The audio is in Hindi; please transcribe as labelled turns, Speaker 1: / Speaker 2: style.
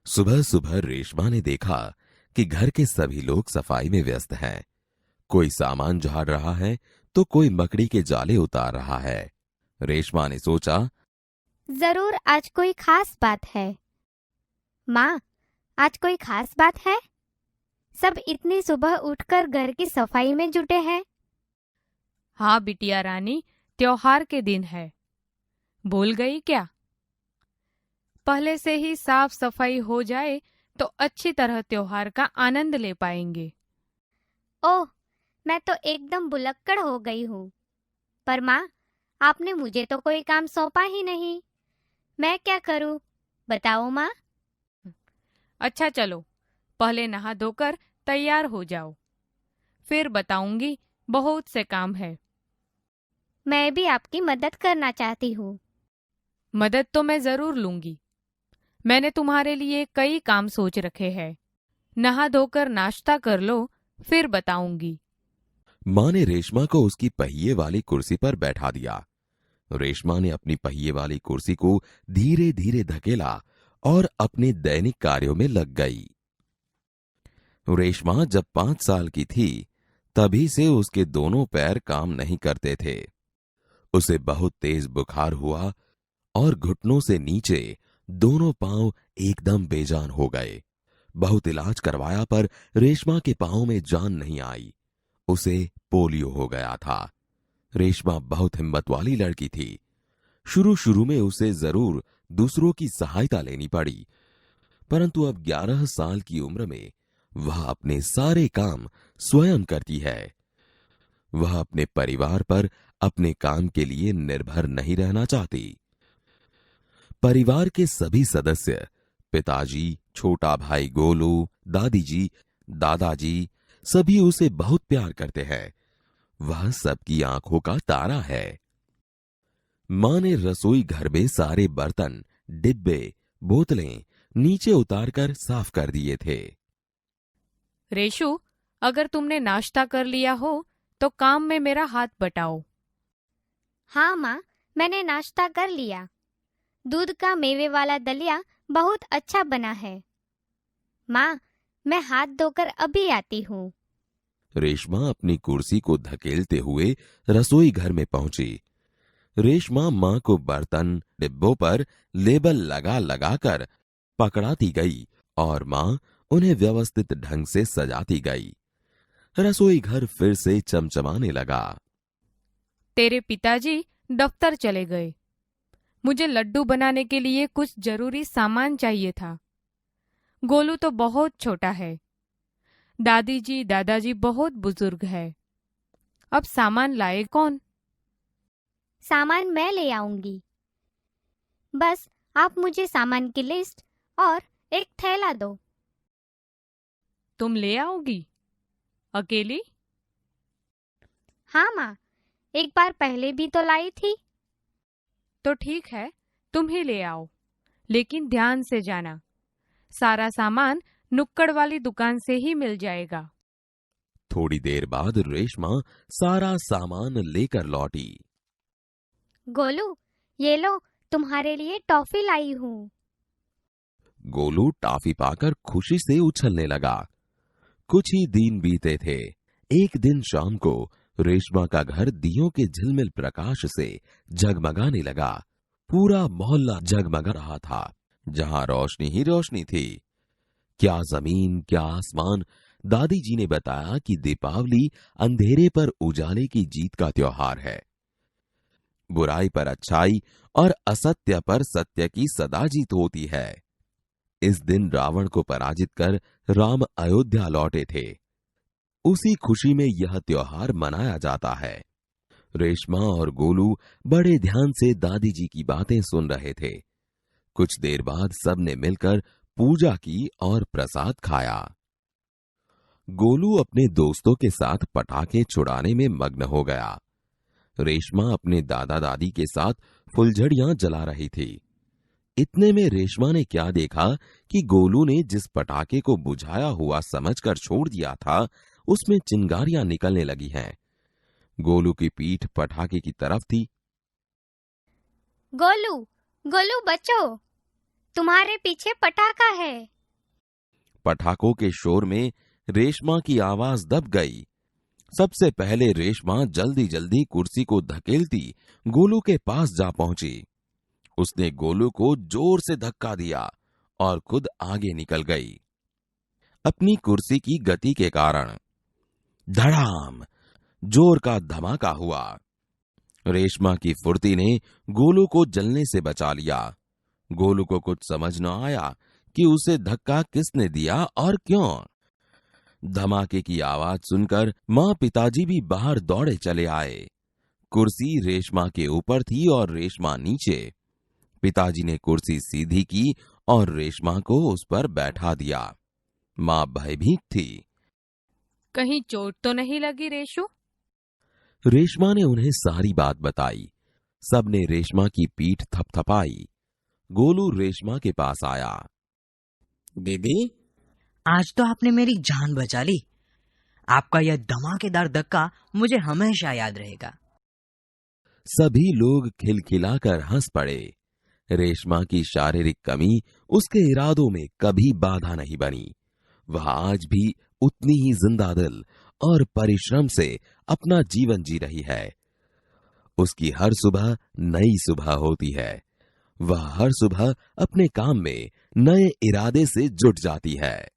Speaker 1: सुबह सुबह रेशमा ने देखा कि घर के सभी लोग सफाई में व्यस्त हैं। कोई सामान झाड़ रहा है तो कोई मकड़ी के जाले उतार रहा है। रेशमा ने सोचा,
Speaker 2: जरूर आज कोई खास बात है। माँ, आज कोई खास बात है? सब इतनी सुबह उठकर घर की सफाई में जुटे हैं।
Speaker 3: हाँ बिटिया रानी, त्योहार के दिन है। भूल गई क्या? पहले से ही साफ सफाई हो जाए तो अच्छी तरह त्योहार का आनंद ले पाएंगे।
Speaker 2: ओह, मैं तो एकदम भुलक्कड़ हो गई हूँ। पर माँ, आपने मुझे तो कोई काम सौंपा ही नहीं। मैं क्या करूँ, बताओ माँ।
Speaker 3: अच्छा चलो, पहले नहा धोकर तैयार हो जाओ, फिर बताऊंगी। बहुत से काम है।
Speaker 2: मैं भी आपकी मदद करना चाहती हूँ।
Speaker 3: मदद तो मैं जरूर लूंगी। मैंने तुम्हारे लिए कई काम सोच रखे हैं। नहा धोकर नाश्ता कर लो, फिर बताऊंगी।
Speaker 1: माँ ने रेशमा को उसकी पहिए वाली कुर्सी पर बैठा दिया। रेशमा ने अपनी पहिए वाली कुर्सी को धीरे धीरे धकेला और अपने दैनिक कार्यों में लग गई। रेशमा जब 5 साल की थी, तभी से उसके दोनों पैर काम नहीं करते थे। उसे बहुत तेज बुखार हुआ और घुटनों से नीचे दोनों पांव एकदम बेजान हो गए। बहुत इलाज करवाया पर रेशमा के पांव में जान नहीं आई। उसे पोलियो हो गया था। रेशमा बहुत हिम्मत वाली लड़की थी। शुरू शुरू में उसे जरूर दूसरों की सहायता लेनी पड़ी, परंतु अब 11 साल की उम्र में वह अपने सारे काम स्वयं करती है। वह अपने परिवार पर अपने काम के लिए निर्भर नहीं रहना चाहती। परिवार के सभी सदस्य, पिताजी, छोटा भाई गोलू, दादी जी, दादाजी, सभी उसे बहुत प्यार करते हैं। वह सबकी आंखों का तारा है। मां ने रसोई घर में सारे बर्तन, डिब्बे, बोतलें नीचे उतारकर साफ कर दिए थे।
Speaker 3: रेशु, अगर तुमने नाश्ता कर लिया हो तो काम में मेरा हाथ बटाओ।
Speaker 2: हाँ माँ, मैंने नाश्ता कर लिया। दूध का मेवे वाला दलिया बहुत अच्छा बना है। माँ, मैं हाथ धोकर अभी आती हूँ।
Speaker 1: रेशमा अपनी कुर्सी को धकेलते हुए रसोई घर में पहुंची। रेशमा मां को बर्तन, डिब्बों पर लेबल लगा लगाकर पकड़ाती गई और मां उन्हें व्यवस्थित ढंग से सजाती गई। रसोई घर फिर से चमचमाने लगा।
Speaker 3: तेरे पिताजी दफ्तर चले गए। मुझे लड्डू बनाने के लिए कुछ जरूरी सामान चाहिए था। गोलू तो बहुत छोटा है। दादी जी, दादाजी बहुत बुजुर्ग है। अब सामान लाए कौन?
Speaker 2: सामान मैं ले आऊंगी। बस आप मुझे सामान की लिस्ट और एक थैला दो।
Speaker 3: तुम ले आओगी अकेली?
Speaker 2: हाँ माँ, एक बार पहले भी तो लाई थी।
Speaker 3: तो ठीक है, तुम ही ले आओ, लेकिन ध्यान से जाना। सारा सामान नुक्कड़ वाली दुकान से ही मिल जाएगा।
Speaker 1: थोड़ी देर बाद रेशमा सारा सामान लेकर लौटी।
Speaker 2: गोलू, ये लो, तुम्हारे लिए टॉफी लाई हूँ।
Speaker 1: गोलू टॉफी पाकर खुशी से उछलने लगा। कुछ ही दिन बीते थे। एक दिन शाम को रेशमा का घर दियों के झिलमिल प्रकाश से जगमगाने लगा। पूरा मोहल्ला जगमगा रहा था। जहां रोशनी ही रोशनी थी। क्या जमीन, क्या आसमान। दादी जी ने बताया कि दीपावली अंधेरे पर उजाले की जीत का त्योहार है। बुराई पर अच्छाई और असत्य पर सत्य की सदा जीत होती है। इस दिन रावण को पराजित कर राम अयोध्या लौटे थे। उसी खुशी में यह त्योहार मनाया जाता है। रेशमा और गोलू बड़े ध्यान से दादी जी की बातें सुन रहे थे। कुछ देर बाद सबने मिलकर पूजा की और प्रसाद खाया। गोलू अपने दोस्तों के साथ पटाखे छुड़ाने में मग्न हो गया। रेशमा अपने दादा दादी के साथ फुलझड़ियां जला रही थी। इतने में रेशमा ने क्या देखा कि गोलू ने जिस पटाखे को बुझाया हुआ समझकर छोड़ दिया था, उसमें चिंगारियां निकलने लगी हैं। गोलू की पीठ पटाखे की तरफ थी।
Speaker 2: गोलू, गोलू बचो, तुम्हारे पीछे पटाखा है।
Speaker 1: पटाखों के शोर में रेशमा की आवाज दब गई। सबसे पहले रेशमा जल्दी जल्दी कुर्सी को धकेलती गोलू के पास जा पहुंची। उसने गोलू को जोर से धक्का दिया और खुद आगे निकल गई। अपनी कुर्सी की गति के कारण धड़ाम जोर का धमाका हुआ। रेशमा की फुर्ती ने गोलू को जलने से बचा लिया। गोलू को कुछ समझ न आया कि उसे धक्का किसने दिया और क्यों। धमाके की आवाज सुनकर माँ पिताजी भी बाहर दौड़े चले आए। कुर्सी रेशमा के ऊपर थी और रेशमा नीचे। पिताजी ने कुर्सी सीधी की और रेशमा को उस पर बैठा दिया। माँ भयभीत थी।
Speaker 3: कहीं चोट तो नहीं लगी रेशु?
Speaker 1: रेशमा ने उन्हें सारी बात बताई। सबने रेशमा की पीठ थपथपाई। गोलू रेशमा के पास आया।
Speaker 4: दीदी, आज तो आपने मेरी जान बचा ली। आपका यह धमाकेदार धक्का मुझे हमेशा याद रहेगा।
Speaker 1: सभी लोग खिलखिलाकर हंस पड़े। रेशमा की शारीरिक कमी उसके इरादों में कभी बाधा नहीं बनी। वह आज भी उतनी ही जिंदा दिल और परिश्रम से अपना जीवन जी रही है। उसकी हर सुबह नई सुबह होती है। वह हर सुबह अपने काम में नए इरादे से जुट जाती है।